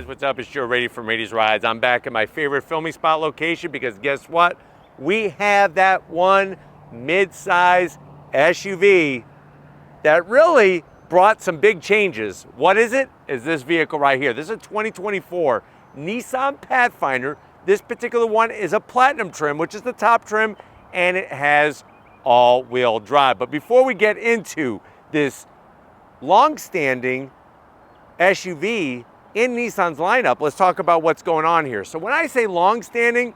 what's up? It's Joe Rady from Rady's Rides. I'm back at my favorite filming spot location because guess what? We have that one mid-size SUV that really brought some big changes. What is it? Is this vehicle right here. This is a 2024 Nissan Pathfinder. This particular one is a Platinum trim, which is the top trim, and it has all-wheel drive. But before we get into this long-standing SUV in Nissan's lineup, let's talk about what's going on here. So when I say long-standing,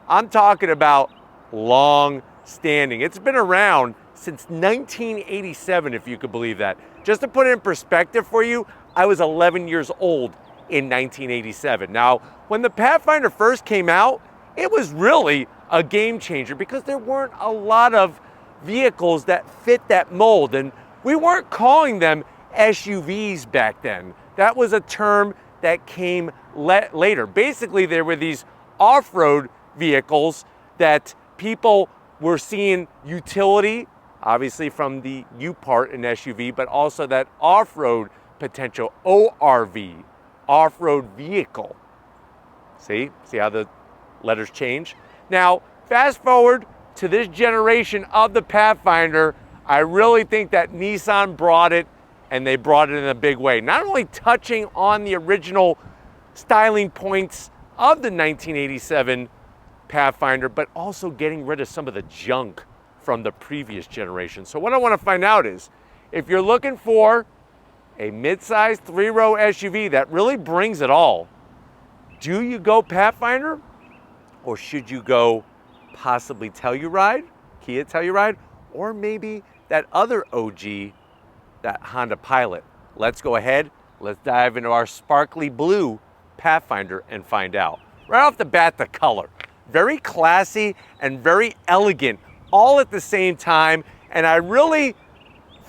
I'm talking about long-standing. It's been around since 1987, if you could believe that. Just to put it in perspective for you, I was 11 years old in 1987. Now, when the Pathfinder first came out, it was really a game changer because there weren't a lot of vehicles that fit that mold, and we weren't calling them SUVs back then. That was a term that came later. Basically, there were these off-road vehicles that people were seeing utility, obviously from the U part in SUV, but also that off-road potential, ORV, off-road vehicle. See how the letters change? Now, fast forward to this generation of the Pathfinder, I really think that Nissan brought it, and they brought it in a big way. Not only touching on the original styling points of the 1987 Pathfinder, but also getting rid of some of the junk from the previous generation. So what I want to find out is, if you're looking for a mid-size 3-row SUV that really brings it all, do you go Pathfinder, or should you go possibly Telluride, Kia Telluride, or maybe that other OG, that Honda Pilot? Let's go ahead, let's dive into our sparkly blue Pathfinder and find out. Right off the bat, the color. Very classy and very elegant, all at the same time, and I really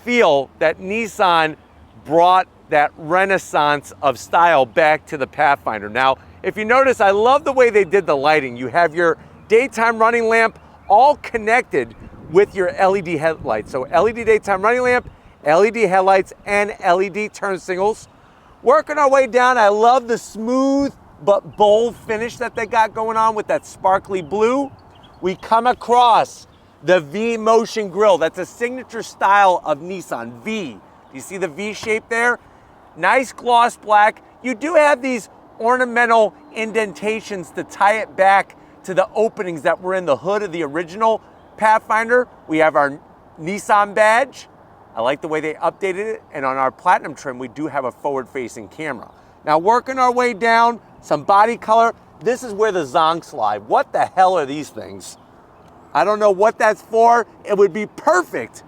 feel that Nissan brought that renaissance of style back to the Pathfinder. Now, if you notice, I love the way they did the lighting. You have your daytime running lamp all connected with your LED headlights. So LED daytime running lamp, LED headlights, and LED turn signals. Working our way down, I love the smooth but bold finish that they got going on with that sparkly blue. We come across the V motion grille. That's a signature style of Nissan, V. You see the V shape there? Nice gloss black. You do have these ornamental indentations to tie it back to the openings that were in the hood of the original Pathfinder. We have our Nissan badge. I like the way they updated it. And on our Platinum trim, we do have a forward-facing camera. Now, working our way down, some body color. This is where the zonks lie. What the hell are these things? I don't know what that's for. It would be perfect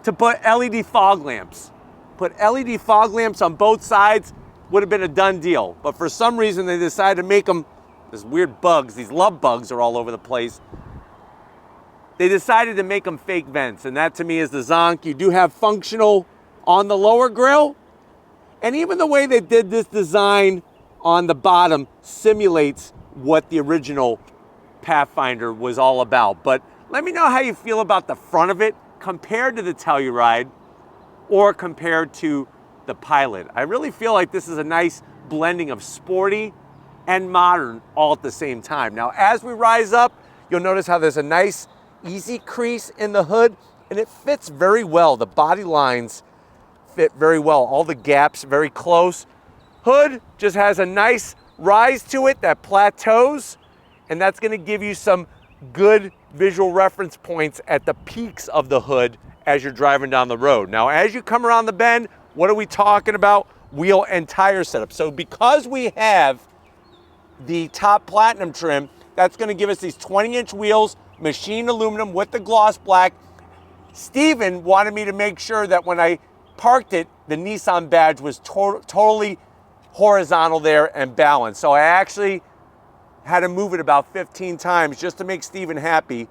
to put LED fog lamps. Put LED fog lamps on both sides, would have been a done deal. But for some reason, they decided to make them, these weird bugs, these love bugs are all over the place. They decided to make them fake vents, and that to me is the zonk. You do have functional on the lower grille, and even the way they did this design on the bottom simulates what the original Pathfinder was all about. But let me know how you feel about the front of it compared to the Telluride or compared to the Pilot. I really feel like this is a nice blending of sporty and modern all at the same time. Now, as we rise up, you'll notice how there's a nice easy crease in the hood, and it fits very well. The body lines fit very well. All the gaps very close. Hood just has a nice rise to it that plateaus, and that's going to give you some good visual reference points at the peaks of the hood as you're driving down the road. Now, as you come around the bend, what are we talking about? Wheel and tire setup. So because we have the top Platinum trim, that's going to give us these 20-inch wheels, machined aluminum with the gloss black. Steven wanted me to make sure that when I parked it, the Nissan badge was totally horizontal there and balanced. So I actually had to move it about 15 times just to make Steven happy.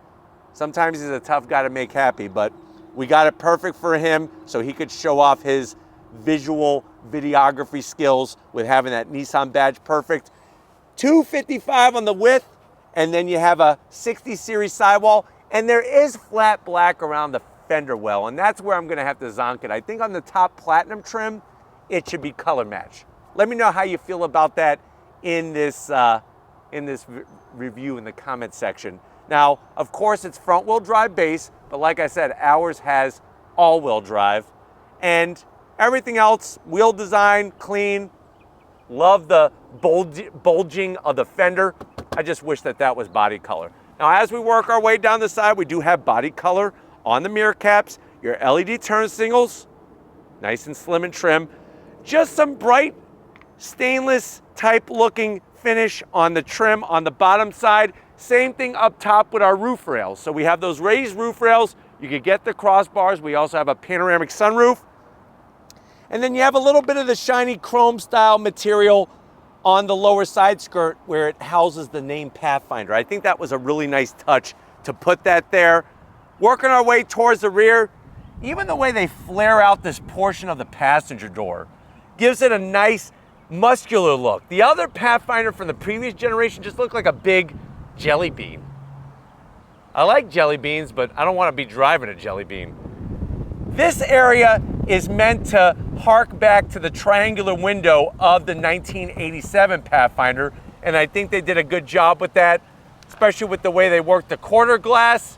Sometimes he's a tough guy to make happy, but we got it perfect for him so he could show off his visual videography skills with having that Nissan badge perfect. 255 on the width, and then you have a 60 series sidewall, and there is flat black around the fender well, and that's where I'm gonna have to zonk it. I think on the top Platinum trim, it should be color match. Let me know how you feel about that in this review in the comment section. Now, of course, it's front-wheel drive base, but like I said, ours has all-wheel drive. And everything else, wheel design, clean. Love the bulging of the fender. I just wish that that was body color. Now, as we work our way down the side, we do have body color on the mirror caps, your LED turn signals, nice and slim and trim. Just some bright stainless type looking finish on the trim on the bottom side. Same thing up top with our roof rails. So we have those raised roof rails. You could get the crossbars. We also have a panoramic sunroof. And then you have a little bit of the shiny chrome style material on the lower side skirt where it houses the name Pathfinder. I think that was a really nice touch to put that there. Working our way towards the rear, even the way they flare out this portion of the passenger door gives it a nice muscular look. The other Pathfinder from the previous generation just looked like a big jelly bean. I like jelly beans, but I don't want to be driving a jelly bean. This area is meant to hark back to the triangular window of the 1987 Pathfinder, and I think they did a good job with that, especially with the way they worked the quarter glass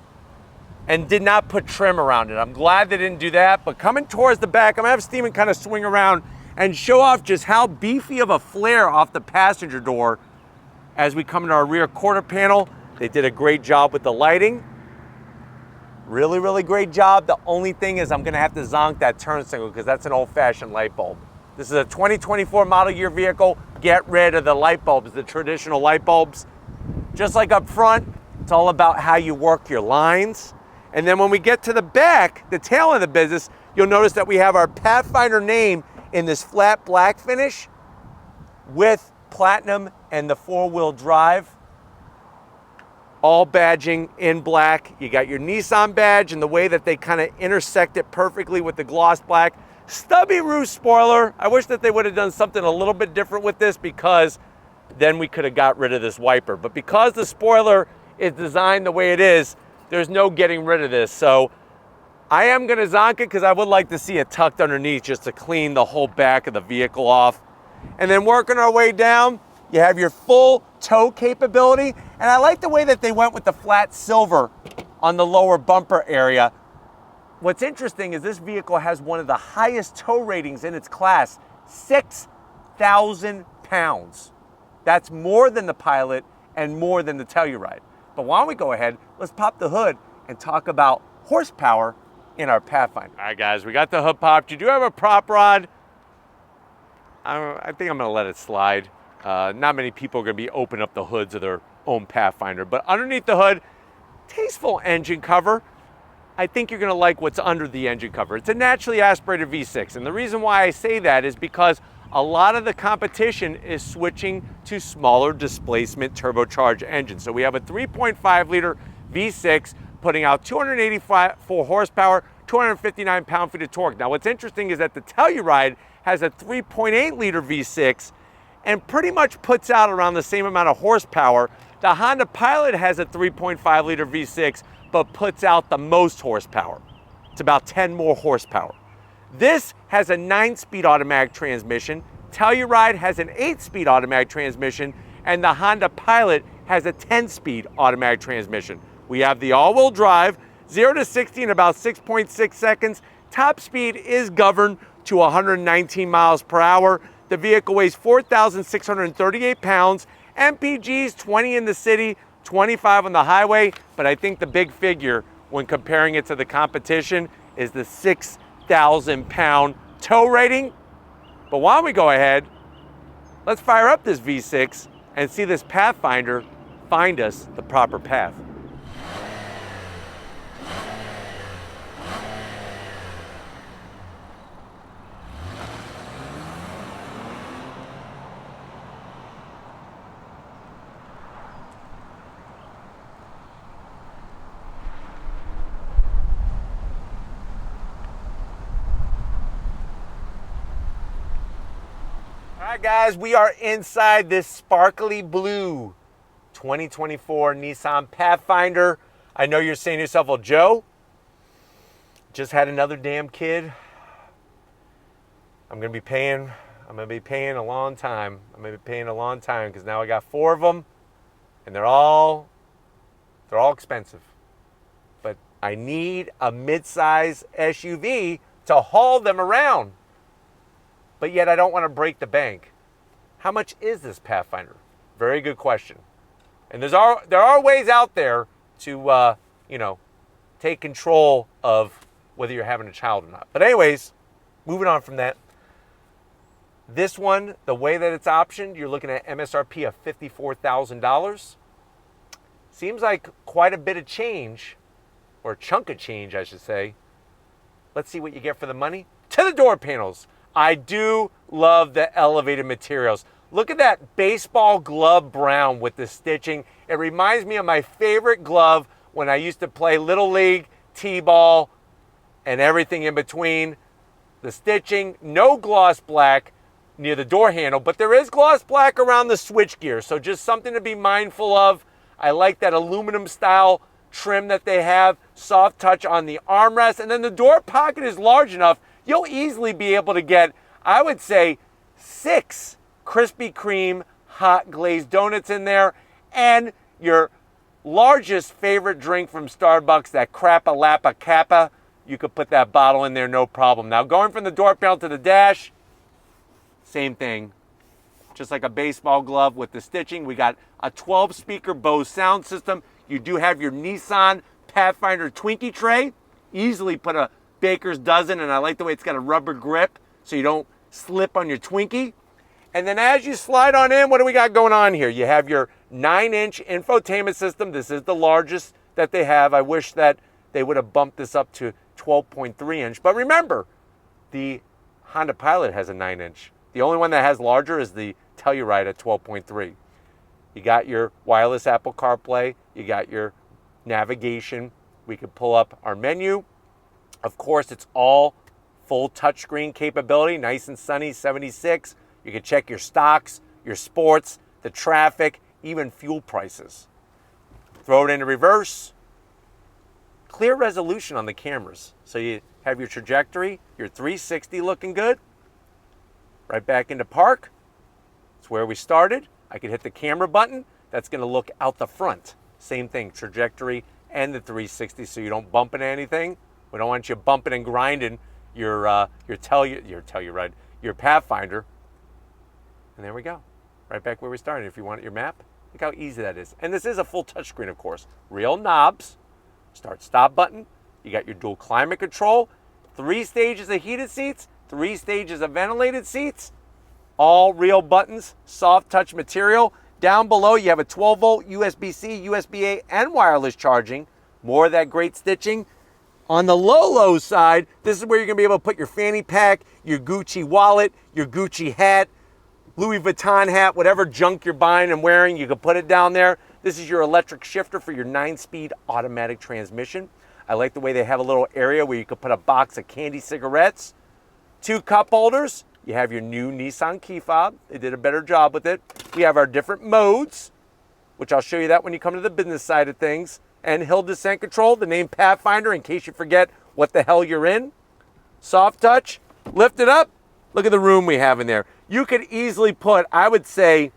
and did not put trim around it. I'm glad they didn't do that, but coming towards the back, I'm gonna have Steven kind of swing around and show off just how beefy of a flare off the passenger door as we come into our rear quarter panel. They did a great job with the lighting. Really, really great job. The only thing is I'm gonna have to zonk that turn signal because that's an old-fashioned light bulb. This is a 2024 model year vehicle. Get rid of the light bulbs, the traditional light bulbs. Just like up front, it's all about how you work your lines. And then when we get to the back, the tail of the business, you'll notice that we have our Pathfinder name in this flat black finish with platinum and the four-wheel drive. All badging in black. You got your Nissan badge and the way that they kind of intersect it perfectly with the gloss black. Stubby roof spoiler. I wish that they would have done something a little bit different with this because then we could have got rid of this wiper. But because the spoiler is designed the way it is, there's no getting rid of this. So I am gonna zonk it because I would like to see it tucked underneath just to clean the whole back of the vehicle off. And then working our way down, you have your full tow capability. And I like the way that they went with the flat silver on the lower bumper area. What's interesting is this vehicle has one of the highest tow ratings in its class, 6,000 pounds. That's more than the Pilot and more than the Telluride. But why don't we go ahead, let's pop the hood and talk about horsepower in our Pathfinder. All right, guys, we got the hood popped. You do have a prop rod. I think I'm gonna let it slide. Not many people are gonna be opening up the hoods of their own Pathfinder, but underneath the hood, tasteful engine cover. I think you're gonna like what's under the engine cover. It's a naturally aspirated V6, and the reason why I say that is because a lot of the competition is switching to smaller displacement turbocharged engines. So we have a 3.5 liter V6 putting out 284 horsepower, 259 pound-feet of torque. Now what's interesting is that the Telluride has a 3.8 liter V6 and pretty much puts out around the same amount of horsepower. The Honda Pilot has a 3.5 liter V6, but puts out the most horsepower. It's about 10 more horsepower. This has a 9-speed automatic transmission. Telluride has an 8-speed automatic transmission, and the Honda Pilot has a 10-speed automatic transmission. We have the all-wheel drive, 0 to 60 in about 6.6 seconds. Top speed is governed to 119 miles per hour. The vehicle weighs 4,638 pounds. MPG's 20 in the city, 25 on the highway, but I think the big figure when comparing it to the competition is the 6,000 pound tow rating. But why don't we go ahead, let's fire up this V6 and see this Pathfinder find us the proper path. All right, guys, we are inside this sparkly blue 2024 Nissan Pathfinder. I know you're saying to yourself, well, Joe, just had another damn kid. I'm gonna be paying I'm gonna be paying a long time. I'm gonna be paying a long time because now I got 4 of them, and they're all expensive. But I need a mid-size SUV to haul them around. But yet I don't want to break the bank. How much is this Pathfinder? Very good question. And there are ways out there to take control of whether you're having a child or not. But anyways, moving on from that. This one, the way that it's optioned, you're looking at MSRP of $54,000. Seems like quite a bit of change, or a chunk of change, I should say. Let's see what you get for the money. To the door panels. I do love the elevated materials. Look at that baseball glove brown with the stitching. It reminds me of my favorite glove when I used to play Little League, T-ball, and everything in between. The stitching, no gloss black near the door handle, but there is gloss black around the switch gear, so just something to be mindful of. I like that aluminum style trim that they have, soft touch on the armrest, and then the door pocket is large enough, you'll easily be able to get, I would say, 6 Krispy Kreme hot glazed donuts in there, and your largest favorite drink from Starbucks, that Crappa Lappa Kappa, you could put that bottle in there, no problem. Now, going from the door panel to the dash, same thing. Just like a baseball glove with the stitching. We got a 12-speaker Bose sound system. You do have your Nissan Pathfinder Twinkie tray. Easily put a baker's dozen, and I like the way it's got a rubber grip so you don't slip on your Twinkie. And then as you slide on in, what do we got going on here? You have your 9-inch infotainment system. This is the largest that they have. I wish that they would have bumped this up to 12.3-inch. But remember, the Honda Pilot has a 9-inch. The only one that has larger is the Telluride at 12.3. You got your wireless Apple CarPlay. You got your navigation. We could pull up our menu. Of course, it's all full touchscreen capability. Nice and sunny, 76. You can check your stocks, your sports, the traffic, even fuel prices. Throw it into reverse. Clear resolution on the cameras. So you have your trajectory, your 360 looking good. Right back into park. It's where we started. I could hit the camera button. That's going to look out the front. Same thing, trajectory and the 360, so you don't bump into anything. We don't want you bumping and grinding your Pathfinder. And there we go. Right back where we started. If you want your map, look how easy that is. And this is a full touchscreen, of course. Real knobs. Start stop button. You got your dual climate control. 3 stages of heated seats. 3 stages of ventilated seats. All real buttons. Soft touch material. Down below, you have a 12-volt USB-C, USB-A, and wireless charging. More of that great stitching. On the low side, this is where you're going to be able to put your fanny pack, your Gucci wallet, your Gucci hat, Louis Vuitton hat, whatever junk you're buying and wearing, you can put it down there. This is your electric shifter for your 9-speed automatic transmission. I like the way they have a little area where you could put a box of candy cigarettes. 2 cup holders. You have your new Nissan key fob. They did a better job with it. We have our different modes, which I'll show you that when you come to the business side of things. And hill descent control, the name Pathfinder, in case you forget what the hell you're in. Soft touch, lift it up. Look at the room we have in there. You could easily put, I would say,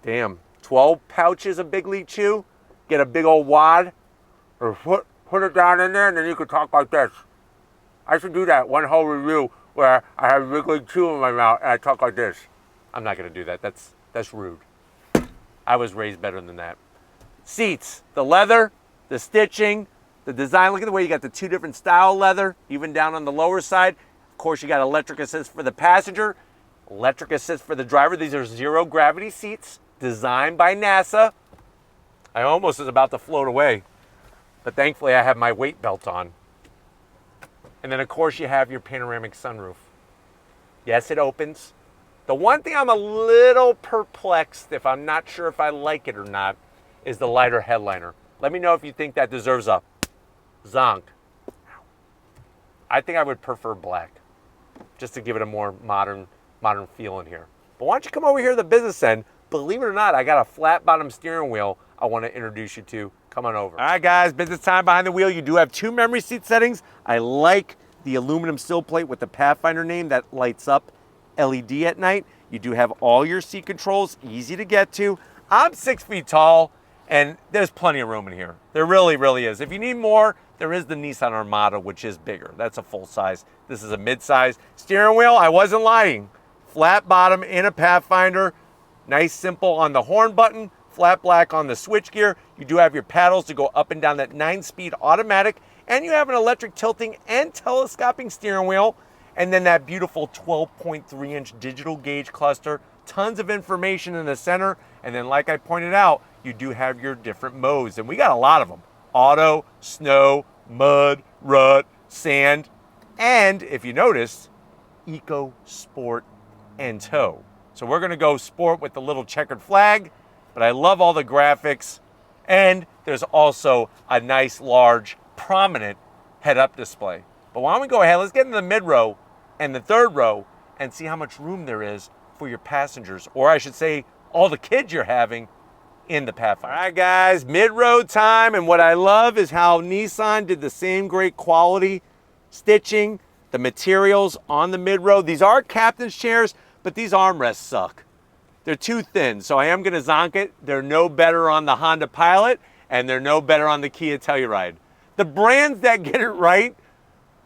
12 pouches of Big League Chew. Get a big old wad, or put it down in there, and then you could talk like this. I should do that one whole review where I have Big League Chew in my mouth and I talk like this. I'm not going to do that. That's rude. I was raised better than that. Seats, the leather, the stitching, the design. Look at the way you got the 2 different style leather, even down on the lower side. Of course, you got electric assist for the passenger, electric assist for the driver. These are 0 gravity seats designed by NASA. I almost was about to float away, but thankfully I have my weight belt on. And then, of course, you have your panoramic sunroof. Yes, it opens. The one thing I'm a little perplexed, if I'm not sure if I like it or not, is the lighter headliner. Let me know if you think that deserves a zonk. I think I would prefer black, just to give it a more modern feel in here. But why don't you come over here to the business end? Believe it or not, I got a flat bottom steering wheel I want to introduce you to. Come on over. All right, guys, business time behind the wheel. You do have 2 memory seat settings. I like the aluminum sill plate with the Pathfinder name that lights up LED at night. You do have all your seat controls, easy to get to. I'm 6 feet tall, and there's plenty of room in here. There really, really is. If you need more, there is the Nissan Armada, which is bigger. That's a full size. This is a mid-size. Steering wheel, I wasn't lying. Flat bottom in a Pathfinder. Nice, simple on the horn button. Flat black on the switchgear. You do have your paddles to go up and down that 9-speed automatic. And you have an electric tilting and telescoping steering wheel. And then that beautiful 12.3-inch digital gauge cluster. Tons of information in the center. And then like I pointed out, you do have your different modes. And we got a lot of them. Auto, snow, mud, rut, sand. And if you notice, eco, sport, and tow. So we're gonna go sport with the little checkered flag, but I love all the graphics. And there's also a nice, large, prominent head-up display. But why don't we go ahead, let's get into the mid-row and the third row and see how much room there is for your passengers, or I should say, all the kids you're having in the Pathfinder. All right, guys, mid-row time, and what I love is how Nissan did the same great quality stitching, the materials on the mid-row. These are captain's chairs, but these armrests suck. They're too thin, so I am gonna zonk it. They're no better on the Honda Pilot, and they're no better on the Kia Telluride. The brands that get it right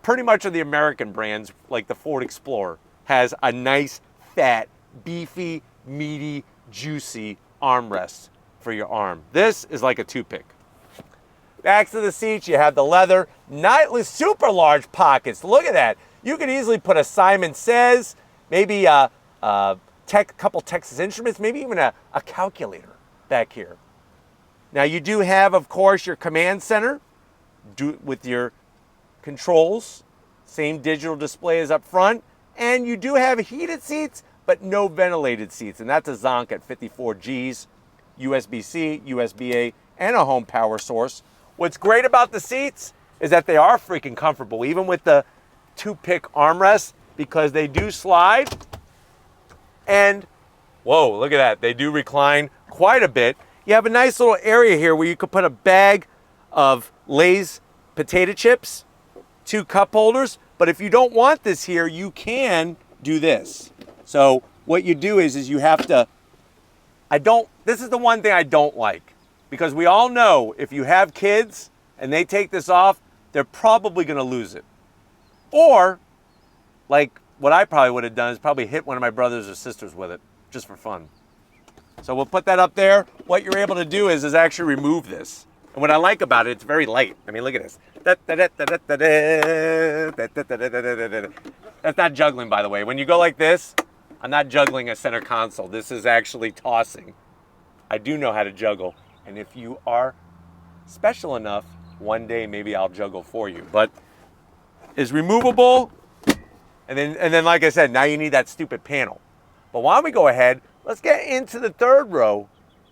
pretty much are the American brands, like the Ford Explorer, has a nice, fat, beefy, meaty, juicy armrest for your arm. This is like a toothpick. Backs of the seats, you have the leather, nightly super large pockets. Look at that. You could easily put a Simon Says, maybe a couple Texas Instruments, maybe even a calculator back here. Now you do have, of course, your command center with your controls, same digital display as up front, and you do have heated seats, but no ventilated seats, and that's a zonk at 54 Gs, USB-C, USB-A, and a home power source. What's great about the seats is that they are freaking comfortable, even with the toothpick armrests, because they do slide, and whoa, look at that, they do recline quite a bit. You have a nice little area here where you could put a bag of Lay's potato chips, 2 cup holders, but if you don't want this here, you can do this. So what you do is you have to, this is the one thing I don't like, because we all know if you have kids and they take this off, they're probably gonna lose it. Or, like what I probably would have done is probably hit one of my brothers or sisters with it, just for fun. So we'll put that up there. What you're able to do is actually remove this. And what I like about it, it's very light. I mean, look at this. That's not juggling, by the way. When you go like this, I'm not juggling a center console. This is actually tossing. I do know how to juggle. And if you are special enough, one day maybe I'll juggle for you. But it's removable. And then, like I said, now you need that stupid panel. But why don't we go ahead, let's get into the third row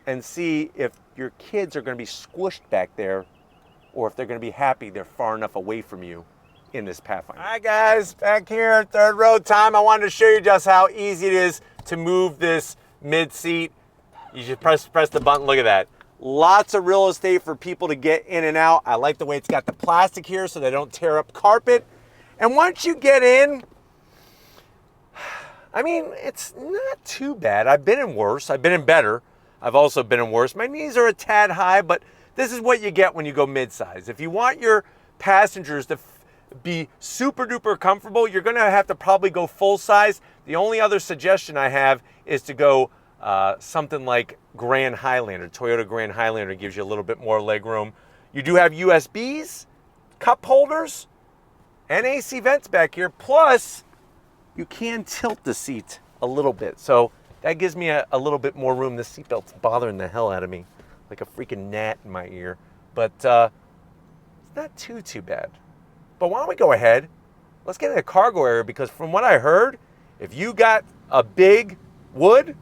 and see if your kids are going to be squished back there, or if they're going to be happy they're far enough away from you in this Pathfinder. All right, guys, back here, third row time. I wanted to show you just how easy it is to move this mid seat. You just press the button. Look at that. Lots of real estate for people to get in and out. I like the way it's got the plastic here so they don't tear up carpet. And once you get in, I mean, it's not too bad. I've been in worse. I've been in better. I've also been in worse. My knees are a tad high, but this is what you get when you go midsize. If you want your passengers to be super duper comfortable, you're gonna have to probably go full size. The only other suggestion I have is to go something like Grand Highlander. Toyota Grand Highlander gives you a little bit more leg room. You do have USBs, cup holders, and AC vents back here. Plus, you can tilt the seat a little bit. So that gives me a little bit more room. This seatbelt's bothering the hell out of me, like a freaking gnat in my ear. But it's not too bad. But why don't we go ahead, let's get in the cargo area, because from what I heard, if you got a big wood,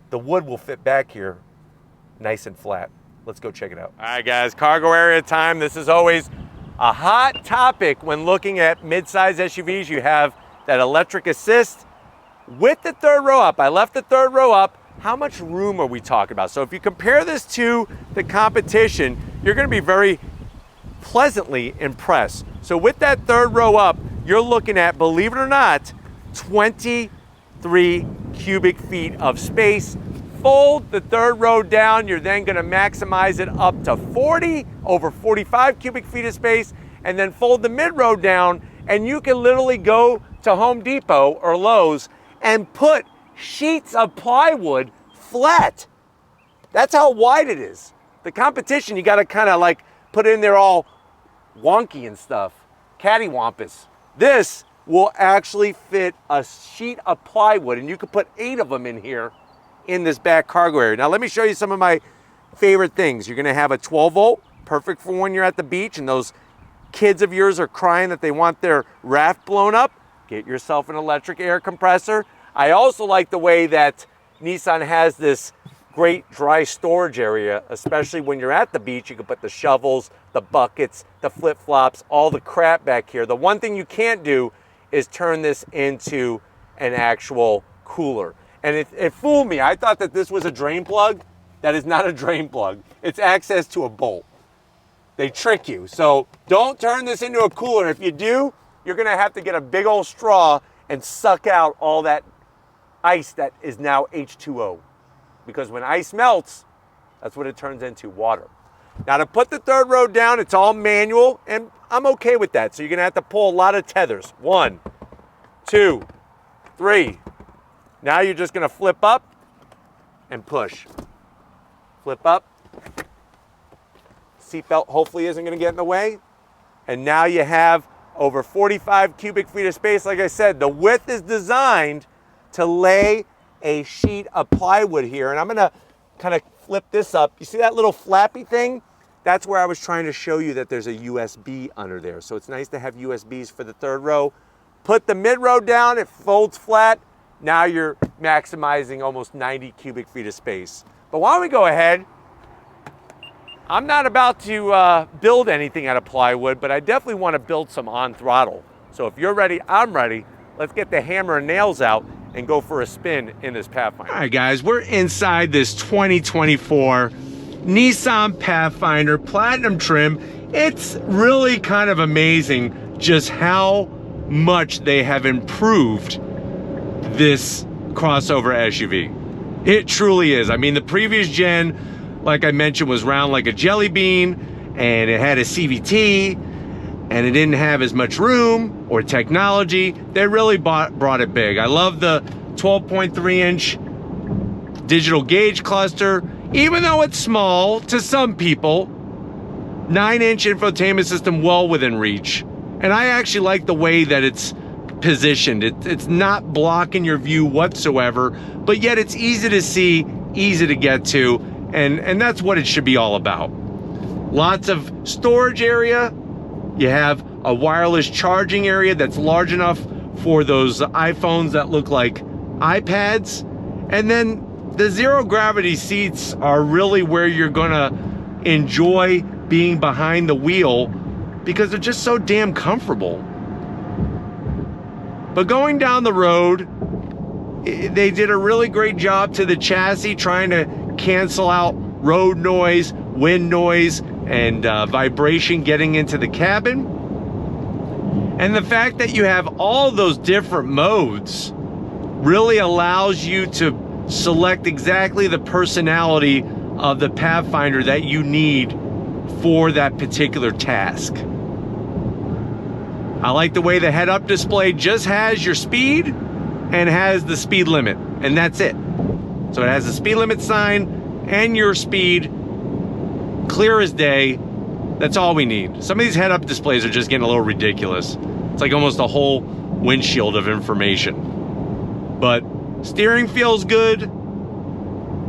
the wood will fit back here nice and flat. Let's go check it out. All right, guys, cargo area time. This is always a hot topic when looking at mid-size SUVs. You have that electric assist with the third row up. I left the third row up. How much room are we talking about? So if you compare this to the competition, you're gonna be very pleasantly impressed. So with that third row up, you're looking at, believe it or not, 20 3 cubic feet of space. Fold the third row down, you're then gonna maximize it up to 40, over 45 cubic feet of space, and then fold the mid row down, and you can literally go to Home Depot or Lowe's and put sheets of plywood flat. That's how wide it is. The competition, you gotta kinda like put in there all wonky and stuff, cattywampus. This will actually fit a sheet of plywood, and you can put 8 of them in here in this back cargo area. Now let me show you some of my favorite things. You're gonna have a 12 volt, perfect for when you're at the beach and those kids of yours are crying that they want their raft blown up. Get yourself an electric air compressor. I also like the way that Nissan has this great dry storage area, especially when you're at the beach. You can put the shovels, the buckets, the flip-flops, all the crap back here. The one thing you can't do is turn this into an actual cooler. And it fooled me. I thought that this was a drain plug. That is not a drain plug. It's access to a bolt. They trick you. So don't turn this into a cooler. If you do, you're gonna have to get a big old straw and suck out all that ice that is now H2O. Because when ice melts, that's what it turns into, water. Now to put the third row down, it's all manual, and I'm okay with that. So you're gonna have to pull a lot of tethers. 1, 2, 3. Now you're just gonna flip up and push. Flip up. Seatbelt hopefully isn't gonna get in the way. And now you have over 45 cubic feet of space. Like I said, the width is designed to lay a sheet of plywood here. And I'm gonna kind of flip this up. You see that little flappy thing? That's where I was trying to show you that there's a USB under there. So it's nice to have USBs for the third row. Put the mid row down, it folds flat. Now you're maximizing almost 90 cubic feet of space. But why don't we go ahead? I'm not about to build anything out of plywood, but I definitely want to build some on throttle. So if you're ready, I'm ready. Let's get the hammer and nails out and go for a spin in this Pathfinder. All right, guys, we're inside this 2024 Nissan Pathfinder Platinum trim. It's really kind of amazing just how much they have improved this crossover SUV. It truly is. I mean, the previous gen, like I mentioned, was round like a jelly bean, and it had a CVT, and it didn't have as much room or technology. They really brought it big. I love the 12.3-inch digital gauge cluster, even though it's small to some people. 9-inch infotainment system well within reach. And I actually like the way that it's positioned. It's not blocking your view whatsoever, but yet it's easy to see, easy to get to, and that's what it should be all about. Lots of storage area. You have a wireless charging area that's large enough for those iPhones that look like iPads. And then the zero gravity seats are really where you're gonna enjoy being behind the wheel because they're just so damn comfortable. But going down the road, they did a really great job to the chassis trying to cancel out road noise, wind noise, and vibration getting into the cabin. And the fact that you have all those different modes really allows you to select exactly the personality of the Pathfinder that you need for that particular task. I like the way the head-up display just has your speed and has the speed limit, and that's it. So it has the speed limit sign and your speed, clear as day. That's all we need. Some of these head-up displays are just getting a little ridiculous. It's like almost a whole windshield of information. But steering feels good.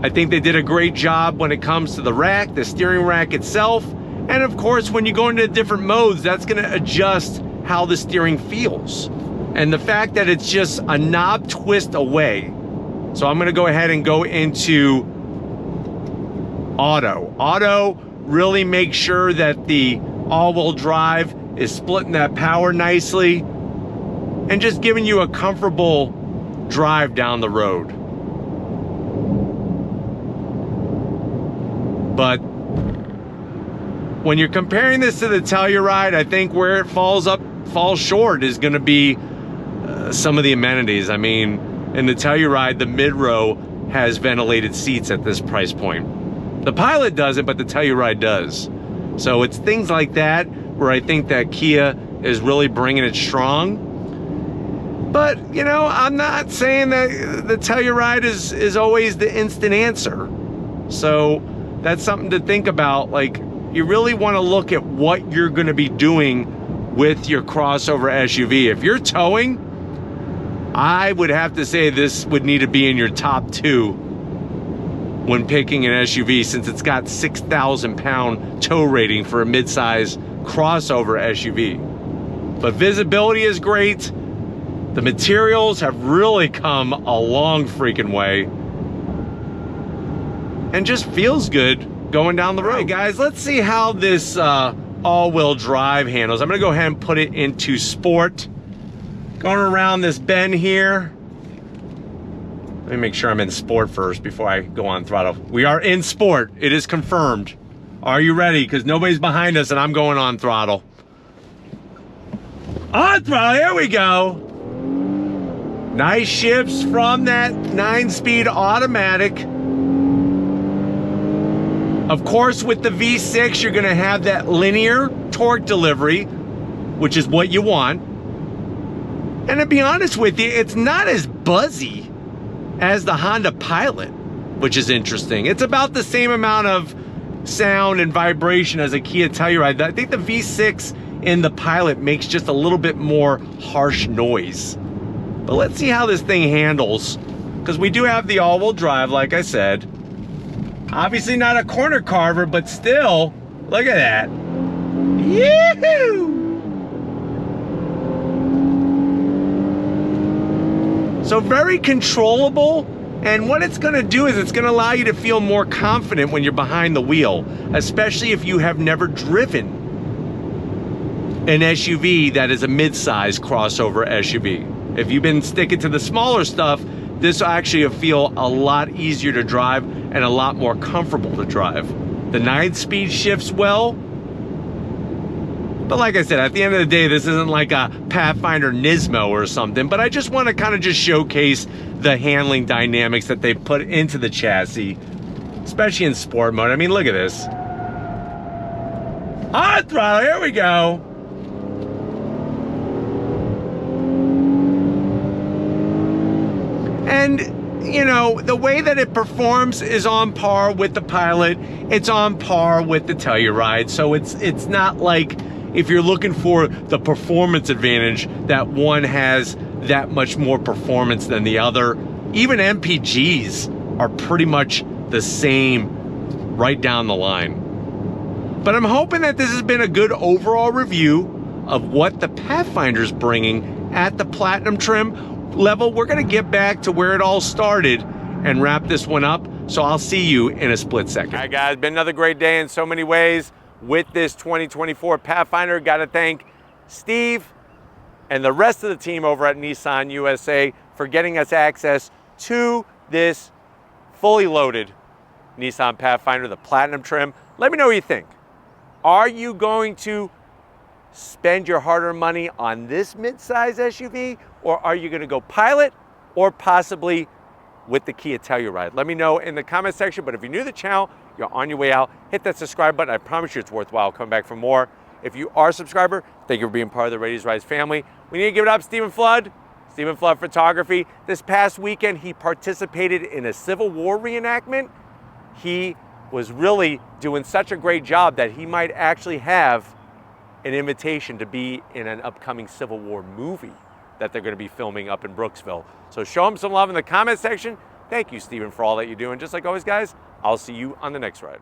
I think they did a great job when it comes to the rack, the steering rack itself. And of course, when you go into different modes, that's gonna adjust how the steering feels. And the fact that it's just a knob twist away. So I'm gonna go ahead and go into auto. Auto really makes sure that the all-wheel drive is splitting that power nicely and just giving you a comfortable drive down the road. But when you're comparing this to the Telluride, I think where it falls short is going to be some of the amenities. I mean, in the Telluride, the mid-row has ventilated seats at this price point. The Pilot doesn't, but the Telluride does. So it's things like that where I think that Kia is really bringing it strong. But, you know, I'm not saying that the Telluride is always the instant answer. So that's something to think about. Like, you really want to look at what you're going to be doing with your crossover SUV. If you're towing, I would have to say this would need to be in your top 2 when picking an SUV, since it's got 6,000 pound tow rating for a midsize crossover SUV. But visibility is great. The materials have really come a long freaking way. And just feels good going down the road. All right, guys, let's see how this all-wheel drive handles. I'm gonna go ahead and put it into sport. Going around this bend here. Let me make sure I'm in sport first before I go on throttle. We are in sport, it is confirmed. Are you ready? Because nobody's behind us and I'm going on throttle. On throttle, here we go. Nice shifts from that 9-speed automatic. Of course, with the V6, you're gonna have that linear torque delivery, which is what you want. And to be honest with you, it's not as buzzy as the Honda Pilot, which is interesting. It's about the same amount of sound and vibration as a Kia Telluride. I think the V6 in the Pilot makes just a little bit more harsh noise. But let's see how this thing handles, because we do have the all-wheel drive, like I said. Obviously not a corner carver, but still, look at that. Yee-hoo! So very controllable, and what it's gonna do is it's gonna allow you to feel more confident when you're behind the wheel, especially if you have never driven an SUV that is a mid-size crossover SUV. If you've been sticking to the smaller stuff, this will actually feel a lot easier to drive and a lot more comfortable to drive. The 9-speed shifts well, but like I said, at the end of the day, this isn't like a Pathfinder Nismo or something, but I just want to kind of just showcase the handling dynamics that they put into the chassis, especially in sport mode. I mean, look at this. On throttle, here we go. And, you know, the way that it performs is on par with the Pilot. It's on par with the Telluride. So it's not like, if you're looking for the performance advantage, that one has that much more performance than the other. Even MPGs are pretty much the same right down the line. But I'm hoping that this has been a good overall review of what the Pathfinder's bringing at the Platinum trim level. We're gonna get back to where it all started and wrap this one up. So I'll see you in a split second. All right, guys, been another great day in so many ways with this 2024 Pathfinder. Got to thank Steve and the rest of the team over at Nissan USA for getting us access to this fully loaded Nissan Pathfinder, the Platinum trim. Let me know what you think. Are you going to spend your hard-earned money on this mid-size SUV, or are you going to go Pilot, or possibly with the Kia Telluride? Let me know in the comment section. But if you're new to the channel, you're on your way out, hit that subscribe button. I promise you it's worthwhile. Come back for more. If you are a subscriber, thank you for being part of the Ladies Rise family. We need to give it up, Stephen Flood Photography. This past weekend, he participated in a Civil War reenactment. He was really doing such a great job that he might actually have an invitation to be in an upcoming Civil War movie that they're going to be filming up in Brooksville. So show him some love in the comment section. Thank you, Stephen, for all that you do. And just like always, guys, I'll see you on the next ride.